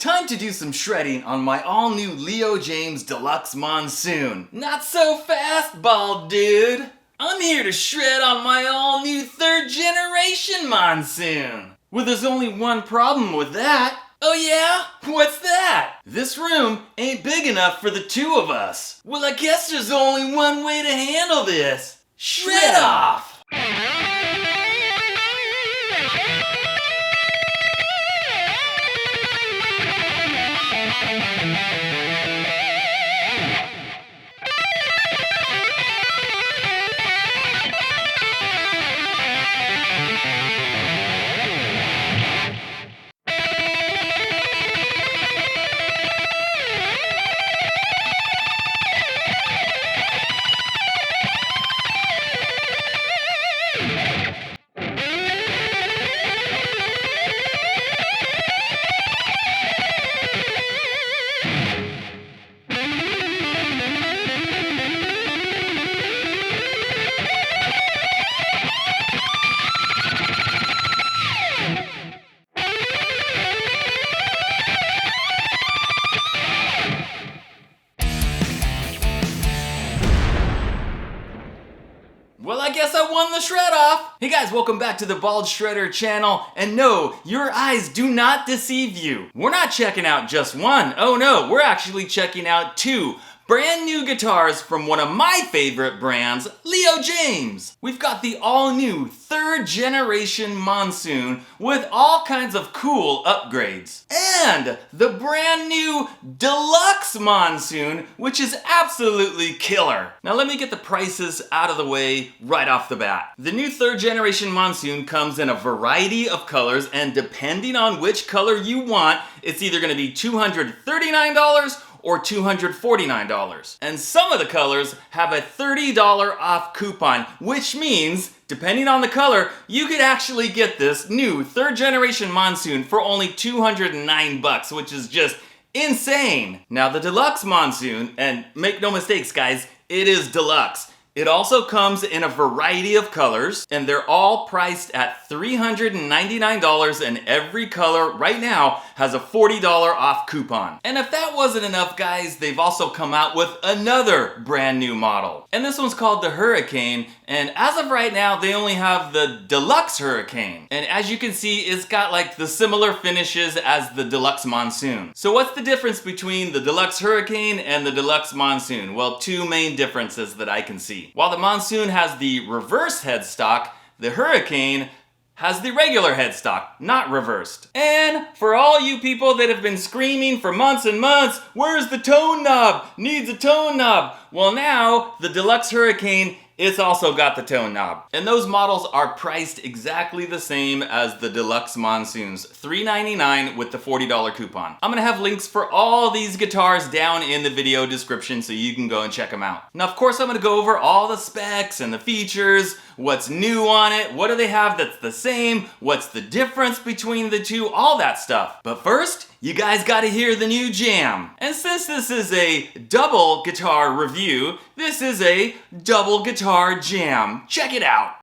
Time to do some shredding on my all-new Leo Jaymz Deluxe Monsoon. Not so fast, bald dude. I'm here to shred on my all-new 3rd generation Monsoon. Well, there's only one problem with that. Oh yeah? What's that? This room ain't big enough for the 2 of us. Well, I guess there's only one way to handle this. Shred off! Well, I guess I won the shred off. Hey guys, welcome back to the Bald Shredder channel. And no, your eyes do not deceive you. We're not checking out just one. Oh no, we're actually checking out 2 brand new guitars from one of my favorite brands, Leo Jaymz. We've got the all-new 3rd generation Monsoon with all kinds of cool upgrades. And the brand new Deluxe Monsoon, which is absolutely killer. Now let me get the prices out of the way right off the bat. The new 3rd generation Monsoon comes in a variety of colors, and depending on which color you want, it's either gonna be $239 or $249. And some of the colors have a $30 off coupon, which means, depending on the color, you could actually get this new 3rd generation Monsoon for only $209, which is just insane. Now the Deluxe Monsoon, and make no mistakes guys, it is deluxe. It also comes in a variety of colors, and they're all priced at $399, and every color right now has a $40 off coupon. And if that wasn't enough guys, they've also come out with another brand new model. And this one's called the Hurricane, and as of right now, they only have the Deluxe Hurricane. And as you can see, it's got like the similar finishes as the Deluxe Monsoon. So what's the difference between the Deluxe Hurricane and the Deluxe Monsoon? Well, 2 main differences that I can see. While the Monsoon has the reverse headstock, the Hurricane has the regular headstock, not reversed. And for all you people that have been screaming for months and months, where's the tone knob? Needs a tone knob. Well now, the Deluxe Hurricane, it's also got the tone knob. And those models are priced exactly the same as the Deluxe Monsoons, $399 with the $40 coupon. I'm gonna have links for all these guitars down in the video description so you can go and check them out. Now of course I'm gonna go over all the specs and the features, what's new on it, what do they have that's the same, what's the difference between the 2, all that stuff. But first, you guys gotta hear the new jam. And since this is a double guitar review, this is a double guitar jam. Check it out.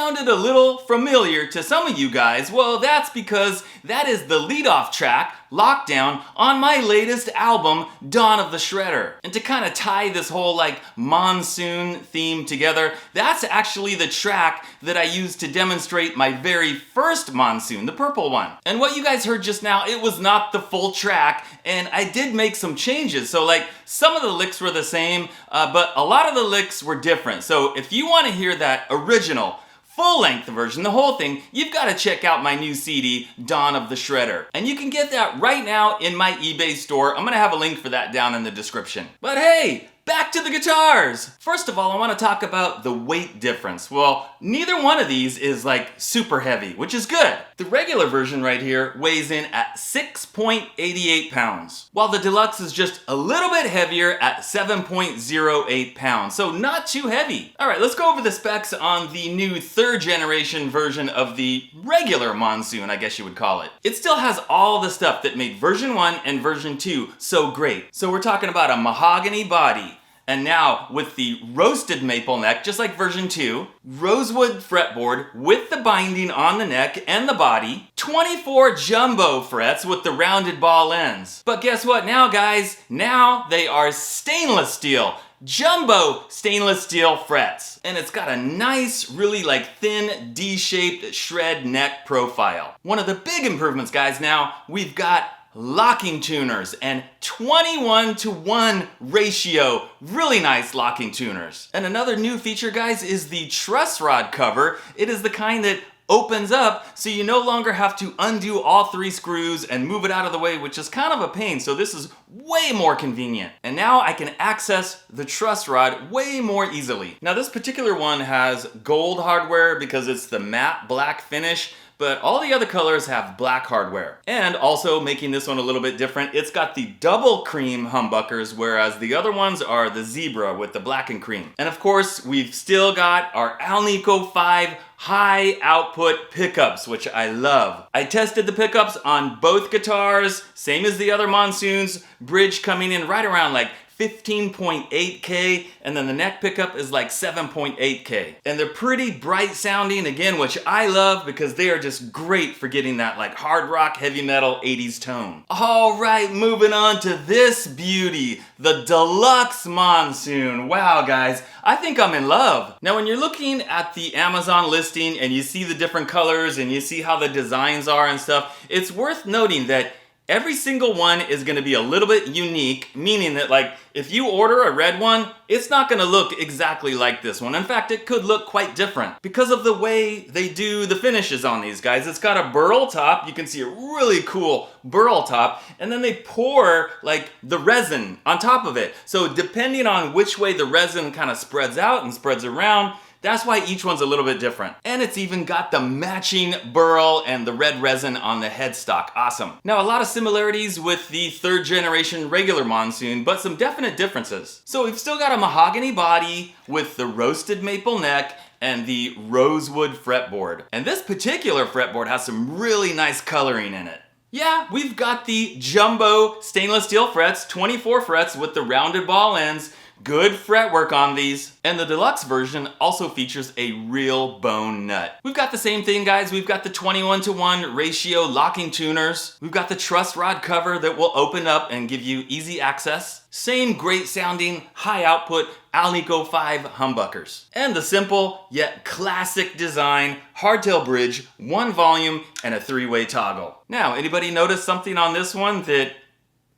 sounded a little familiar to some of you guys, well, that's because that is the leadoff track, Lockdown, on my latest album, Dawn of the Shredder. And to kind of tie this whole like monsoon theme together, that's actually the track that I used to demonstrate my very first monsoon, the purple one. And what you guys heard just now, it was not the full track, and I did make some changes. So like some of the licks were the same, but a lot of the licks were different. So if you want to hear that original full-length version, the whole thing, you've got to check out my new CD, Dawn of the Shredder. And you can get that right now in my eBay store. I'm gonna have a link for that down in the description. But hey, back to the guitars! First of all, I want to talk about the weight difference. Well, neither one of these is like super heavy, which is good. The regular version right here weighs in at 6.88 pounds, while the Deluxe is just a little bit heavier at 7.08 pounds, so not too heavy. All right, let's go over the specs on the new third generation version of the regular Monsoon, I guess you would call it. It still has all the stuff that made version 1 and version 2 so great. So we're talking about a mahogany body, and now with the roasted maple neck, just like version 2, rosewood fretboard with the binding on the neck and the body, 24 jumbo frets with the rounded ball ends. But guess what now, guys? Now they are stainless steel. Jumbo stainless steel frets. And it's got a nice, really like thin, D-shaped shred neck profile. One of the big improvements, guys, now we've got locking tuners and 21:1 ratio. Really nice locking tuners. And another new feature, guys, is the truss rod cover. It is the kind that opens up so you no longer have to undo all 3 screws and move it out of the way, which is kind of a pain. So this is way more convenient. And now I can access the truss rod way more easily. Now this particular one has gold hardware because it's the matte black finish, but all the other colors have black hardware. And also making this one a little bit different, it's got the double cream humbuckers, whereas the other ones are the zebra with the black and cream. And of course, we've still got our Alnico 5 high output pickups, which I love. I tested the pickups on both guitars, same as the other Monsoons, bridge coming in right around like 15.8K, and then the neck pickup is like 7.8K. And they're pretty bright sounding, again, which I love because they are just great for getting that like hard rock, heavy metal 80s tone. All right, moving on to this beauty, the Deluxe Monsoon. Wow, guys, I think I'm in love. Now, when you're looking at the Amazon listing and you see the different colors and you see how the designs are and stuff, it's worth noting that every single one is going to be a little bit unique, meaning that like if you order a red one, it's not going to look exactly like this one. In fact, it could look quite different because of the way they do the finishes on these guys. It's got a burl top. You can see a really cool burl top, and then they pour like the resin on top of it. So depending on which way the resin kind of spreads out and spreads around, that's why each one's a little bit different. And it's even got the matching burl and the red resin on the headstock. Awesome. Now, a lot of similarities with the third generation regular Monsoon, but some definite differences. So we've still got a mahogany body with the roasted maple neck and the rosewood fretboard. And this particular fretboard has some really nice coloring in it. Yeah, we've got the jumbo stainless steel frets, 24 frets with the rounded ball ends. Good fretwork on these. And the Deluxe version also features a real bone nut. We've got the same thing, guys. We've got the 21:1 ratio locking tuners. We've got the truss rod cover that will open up and give you easy access. Same great sounding, high output Alnico 5 humbuckers. And the simple yet classic design hardtail bridge, 1 volume, and a 3-way toggle. Now, anybody notice something on this one that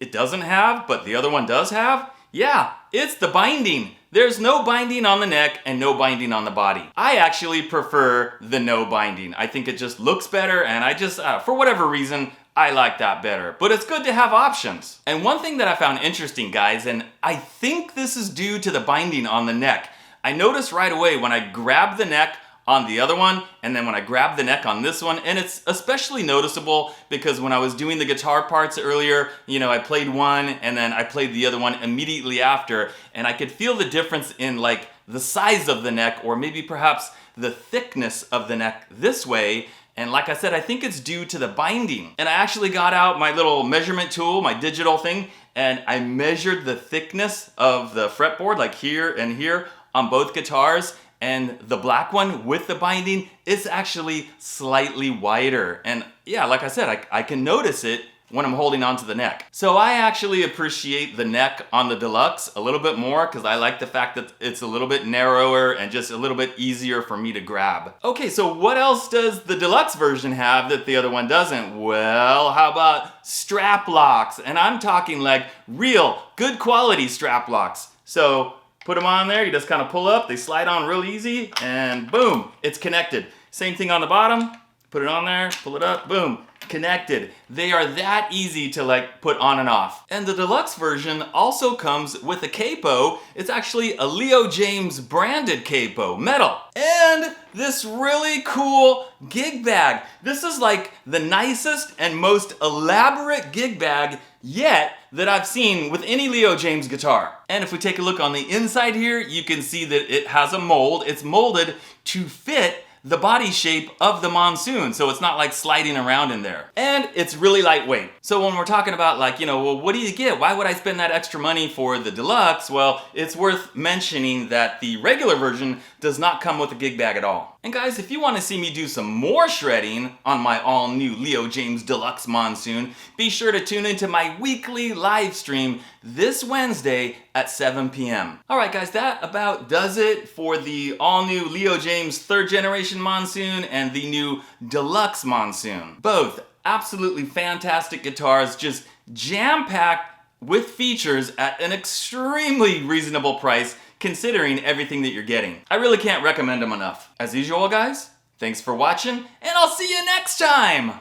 it doesn't have, but the other one does have? Yeah, it's the binding. There's no binding on the neck and no binding on the body. I actually prefer the no binding. I think it just looks better, and I just, for whatever reason, I like that better. But it's good to have options. And one thing that I found interesting, guys, and I think this is due to the binding on the neck, I noticed right away when I grabbed the neck on the other one, and then when I grabbed the neck on this one, and it's especially noticeable because when I was doing the guitar parts earlier, you know, I played one and then I played the other one immediately after, and I could feel the difference in like the size of the neck, or maybe perhaps the thickness of the neck this way. And like I said, I think it's due to the binding. And I actually got out my little measurement tool, my digital thing, and I measured the thickness of the fretboard, like here and here on both guitars. And the black one with the binding is actually slightly wider. And yeah, like I said, I can notice it when I'm holding onto the neck. So I actually appreciate the neck on the Deluxe a little bit more because I like the fact that it's a little bit narrower and just a little bit easier for me to grab. Okay, so what else does the Deluxe version have that the other one doesn't? Well, how about strap locks? And I'm talking like real, good quality strap locks. So put them on there, you just kind of pull up, they slide on real easy, and boom, it's connected. Same thing on the bottom, put it on there, pull it up, boom. Connected. They are that easy to like put on and off. And the Deluxe version also comes with a capo. It's actually a Leo Jaymz branded capo, metal. And this really cool gig bag. This is like the nicest and most elaborate gig bag yet that I've seen with any Leo Jaymz guitar. And if we take a look on the inside here, you can see that it has a mold. It's molded to fit the body shape of the Monsoon, so it's not like sliding around in there. And it's really lightweight. So when we're talking about like, well, what do you get? Why would I spend that extra money for the Deluxe? Well, it's worth mentioning that the regular version does not come with a gig bag at all. And guys, if you want to see me do some more shredding on my all new Leo Jaymz Deluxe Monsoon, be sure to tune into my weekly live stream this Wednesday at 7 p.m. Alright guys, that about does it for the all new Leo Jaymz 3rd generation Monsoon and the new Deluxe Monsoon. Both absolutely fantastic guitars, just jam-packed with features at an extremely reasonable price considering everything that you're getting. I really can't recommend them enough. As usual guys, thanks for watching and I'll see you next time!